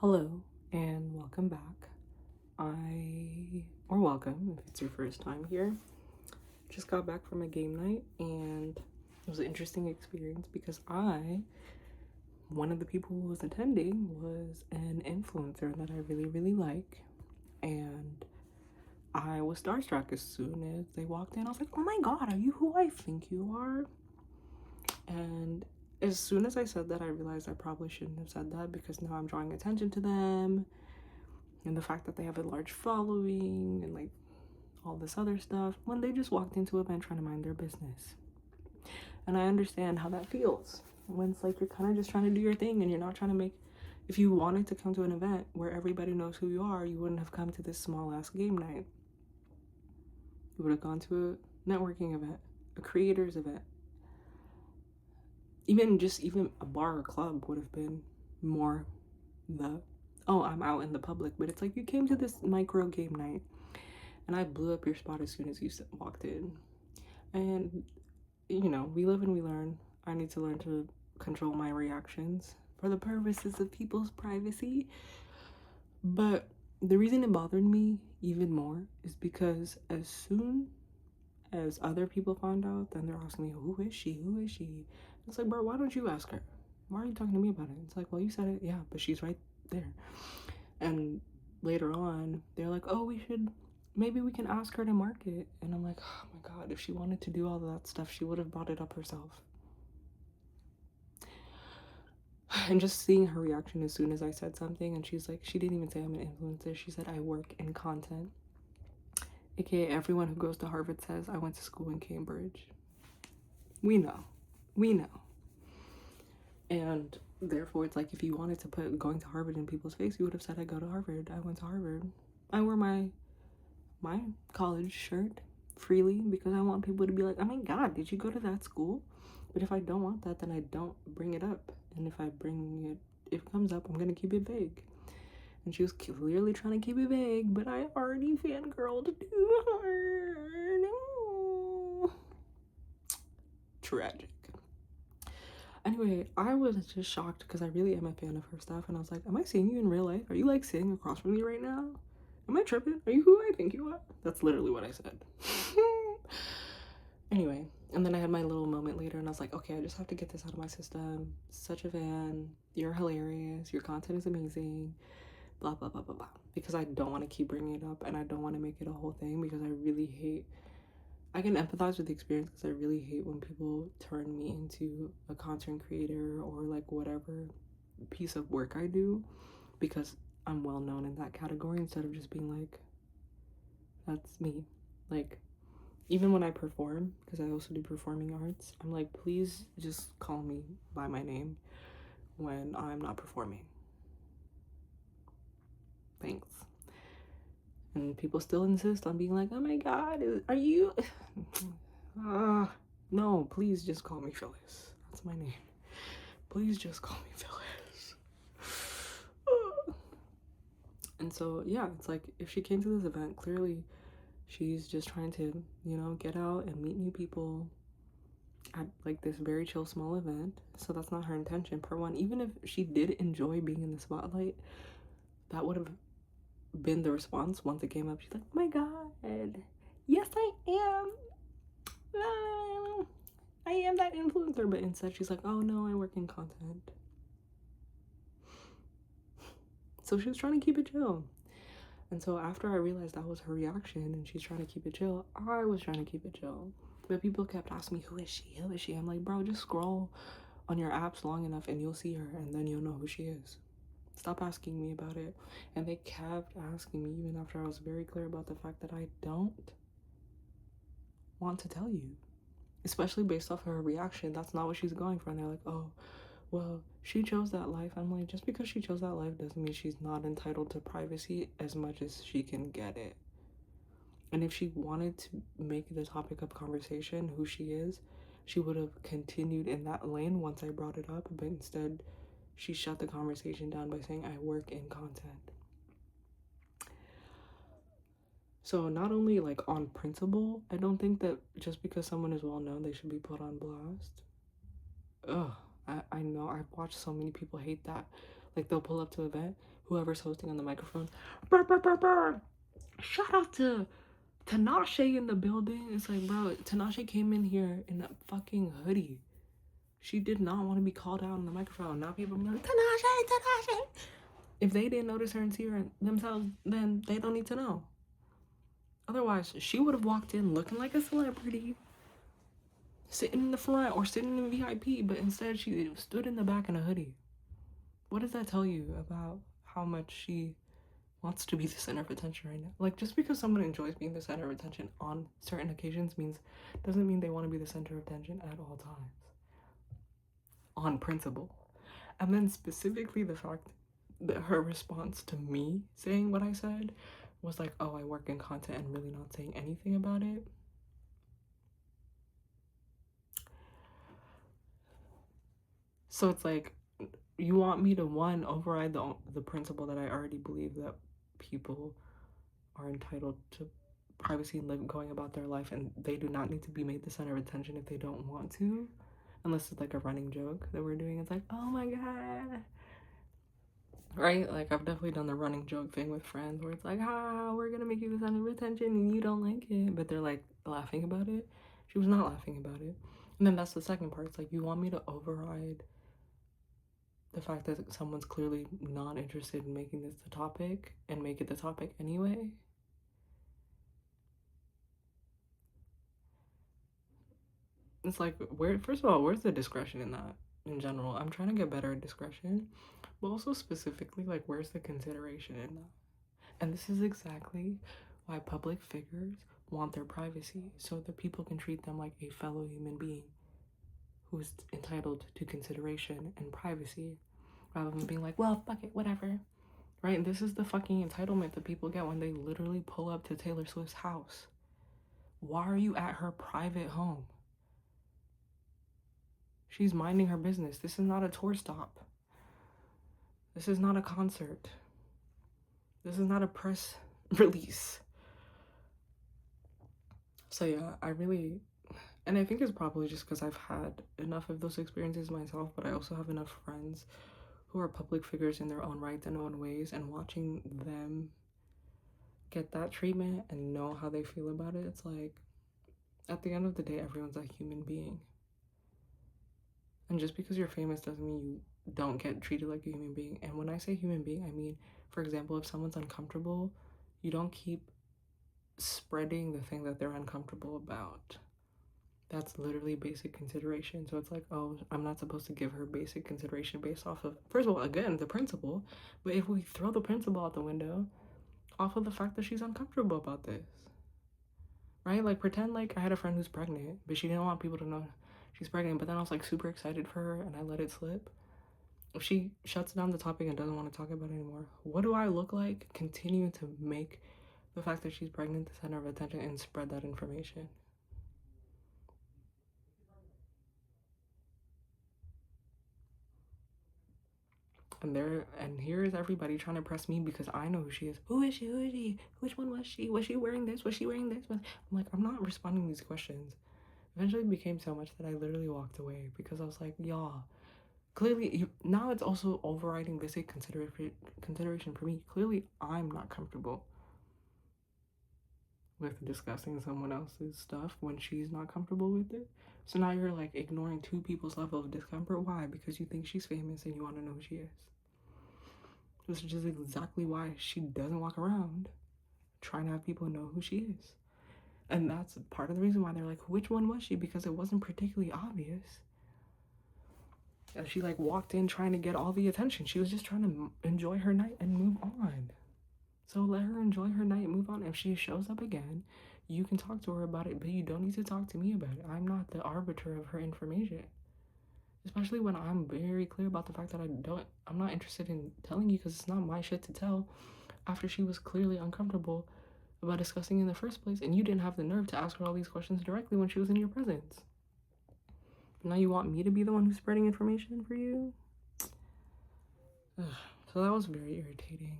Hello and welcome back. Or welcome if it's your first time here. Just got back from a game night and it was an interesting experience because one of the people who was attending was an influencer that I really, really like. And I was starstruck as soon as they walked in. I was like, oh my God, are you who I think you are? And as soon as I said that, I realized I probably shouldn't have said that because now I'm drawing attention to them and the fact that they have a large following and like all this other stuff when they just walked into an event trying to mind their business. And I understand how that feels when it's like you're kind of just trying to do your thing and you're not trying to make. If you wanted to come to an event where everybody knows who you are, you wouldn't have come to this small ass game night. You would have gone to a networking event, a creators event. Even a bar or club would have been more the, oh, I'm out in the public. But it's like you came to this micro game night and I blew up your spot as soon as you walked in. And, we live and we learn. I need to learn to control my reactions for the purposes of people's privacy. But the reason it bothered me even more is because as soon as other people found out, then they're asking me, who is she? Who is she? It's like, bro, why don't you ask her? Why are you talking to me about it? It's like, well, you said it. Yeah, but she's right there. And later on, they're like, oh, maybe we can ask her to market. And I'm like, oh my God, if she wanted to do all of that stuff, she would have brought it up herself. And just seeing her reaction as soon as I said something, and she's like, she didn't even say I'm an influencer. She said, I work in content. AKA everyone who goes to Harvard says, I went to school in Cambridge. We know. We know. And therefore, it's like if you wanted to put going to Harvard in people's face, you would have said, I go to Harvard. I went to Harvard. I wear my college shirt freely because I want people to be like, oh my God, did you go to that school? But if I don't want that, then I don't bring it up. And if I bring it, if it comes up, I'm gonna keep it vague. And she was clearly trying to keep it vague, but I already fangirled too hard. Oh. Tragic. Anyway, I was just shocked because I really am a fan of her stuff, and I was like, am I seeing you in real life? Are you like sitting across from me right now? Am I tripping? Are you who I think you are? That's literally what I said. Anyway, and then I had my little moment later, and I was like, okay, I just have to get this out of my system. Such a fan. You're hilarious. Your content is amazing. Blah, blah, blah, blah, blah. Because I don't want to keep bringing it up, and I don't want to make it a whole thing because I really hate. I can empathize with the experience because I really hate when people turn me into a content creator or like whatever piece of work I do because I'm well known in that category instead of just being like, that's me. Like, even when I perform, because I also do performing arts, I'm like, please just call me by my name when I'm not performing. Thanks. And people still insist on being like, oh my God, are you? No, please just call me Phyllis. That's my name. Please just call me Phyllis. And so, yeah, it's like if she came to this event, clearly she's just trying to, get out and meet new people at like this very chill small event. So that's not her intention. Part one, even if she did enjoy being in the spotlight, that would have been the response once it came up. She's like, oh my God, yes, I am. I am that influencer. But instead, she's like, oh no, I work in content. So she was trying to keep it chill. And so after I realized that was her reaction and she's trying to keep it chill, I was trying to keep it chill. But people kept asking me, who is she? Who is she? I'm like, bro, just scroll on your apps long enough and you'll see her and then you'll know who she is. Stop asking me about it. And they kept asking me even after I was very clear about the fact that I don't want to tell you. Especially based off her reaction. That's not what she's going for. And they're like, oh, well, she chose that life. I'm like, just because she chose that life doesn't mean she's not entitled to privacy as much as she can get it. And if she wanted to make the topic of conversation who she is, she would have continued in that lane once I brought it up. But instead, she shut the conversation down by saying, I work in content. So not only like on principle, I don't think that just because someone is well known, they should be put on blast. Ugh, I know I've watched so many people hate that. Like, they'll pull up to an event, whoever's hosting on the microphone, burr, burr, burr, burr. Shout out to Tinashe in the building. It's like, bro, Tinashe came in here in a fucking hoodie. She did not want to be called out on the microphone. Now people are like, Tinashe. If they didn't notice her and see her themselves, then they don't need to know. Otherwise, she would have walked in looking like a celebrity, sitting in the front or sitting in VIP, but instead she stood in the back in a hoodie. What does that tell you about how much she wants to be the center of attention right now? Like, just because someone enjoys being the center of attention on certain occasions doesn't mean they want to be the center of attention at all times. On principle. And then specifically the fact that her response to me saying what I said was like, oh, I work in content, and really not saying anything about it. So it's like, you want me to, one, override the principle that I already believe, that people are entitled to privacy and going about their life, and they do not need to be made the center of attention if they don't want to, unless it's like a running joke that we're doing. It's like, oh my god, right? Like, I've definitely done the running joke thing with friends where it's like, we're gonna make you the center of attention and you don't like it, but they're like laughing about it. She was not laughing about it. And then that's the second part. It's like, you want me to override the fact that someone's clearly not interested in making this the topic and make it the topic anyway? It's like, first of all, where's the discretion in that in general? I'm trying to get better at discretion, but also specifically, like, where's the consideration in that? And this is exactly why public figures want their privacy, so that people can treat them like a fellow human being who's entitled to consideration and privacy, rather than being like, well, fuck it, whatever. Right? And this is the fucking entitlement that people get when they literally pull up to Taylor Swift's house. Why are you at her private home? She's minding her business. This is not a tour stop. This is not a concert. This is not a press release. So yeah, and I think it's probably just because I've had enough of those experiences myself, but I also have enough friends who are public figures in their own rights and own ways, and watching them get that treatment and know how they feel about it, it's like, at the end of the day, everyone's a human being. And just because you're famous doesn't mean you don't get treated like a human being. And when I say human being, I mean, for example, if someone's uncomfortable, you don't keep spreading the thing that they're uncomfortable about. That's literally basic consideration. So it's like, oh, I'm not supposed to give her basic consideration based off of, first of all, again, the principle. But if we throw the principle out the window off of the fact that she's uncomfortable about this, right? Like, pretend like I had a friend who's pregnant, but she didn't want people to know she's pregnant, but then I was like super excited for her and I let it slip. If she shuts down the topic and doesn't want to talk about it anymore, what do I look like continuing to make the fact that she's pregnant the center of attention and spread that information? And here is everybody trying to press me because I know who she is. Who is she? Who is she? Which one was she? Was she wearing this? Was she wearing this? I'm like, I'm not responding to these questions. Eventually it became so much that I literally walked away because I was like, y'all, clearly now it's also overriding basic consideration for me. Clearly I'm not comfortable with discussing someone else's stuff when she's not comfortable with it. So now you're like ignoring two people's level of discomfort. Why? Because you think she's famous and you want to know who she is. This is just exactly why she doesn't walk around trying to have people know who she is. And that's part of the reason why they're like, which one was she? Because it wasn't particularly obvious. And she like walked in trying to get all the attention. She was just trying to enjoy her night and move on. So let her enjoy her night and move on. If she shows up again, you can talk to her about it, but you don't need to talk to me about it. I'm not the arbiter of her information. Especially when I'm very clear about the fact that I'm not interested in telling you because it's not my shit to tell, after she was clearly uncomfortable about discussing in the first place, and you didn't have the nerve to ask her all these questions directly when she was in your presence. Now you want me to be the one who's spreading information for you? Ugh. So that was very irritating.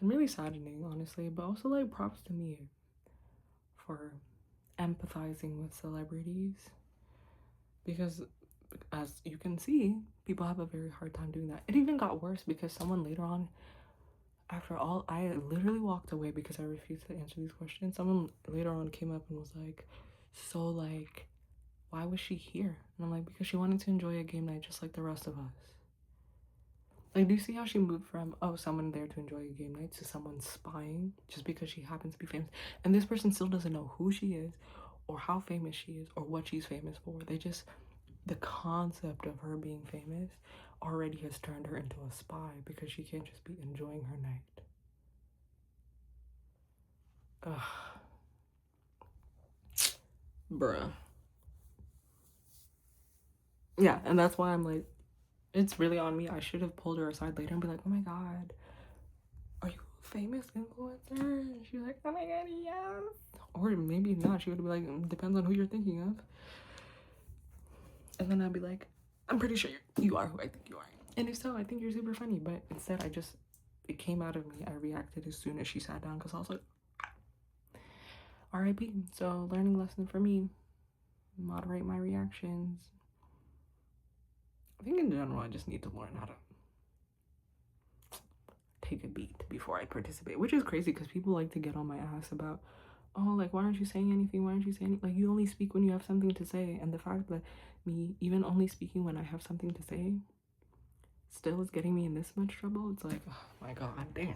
And really saddening, honestly, but also like props to me for empathizing with celebrities. Because as you can see, people have a very hard time doing that. It even got worse because someone later on, after all, I literally walked away because I refused to answer these questions. Someone later on came up and was like, so like, why was she here? And I'm like, because she wanted to enjoy a game night just like the rest of us. Like, do you see how she moved from, oh, someone there to enjoy a game night to someone spying just because she happens to be famous? And this person still doesn't know who she is or how famous she is or what she's famous for. They just, the concept of her being famous already has turned her into a spy because she can't just be enjoying her night. Ugh. Bruh. Yeah, and that's why I'm like, it's really on me. I should have pulled her aside later and be like, oh my god, are you a famous influencer? And she's like, oh my god, yes. Or maybe not. She would be like, depends on who you're thinking of. And then I'd be like, I'm pretty sure you are who I think you are. And if so, I think you're super funny. But instead, it came out of me. I reacted as soon as she sat down because I was like, RIP. So, learning lesson for me, moderate my reactions. I think in general, I just need to learn how to take a beat before I participate, which is crazy because people like to get on my ass about, oh, like, why aren't you saying anything? Why aren't you saying, like, you only speak when you have something to say. And the fact that me even only speaking when I have something to say still is getting me in this much trouble, it's like, oh my god, damn.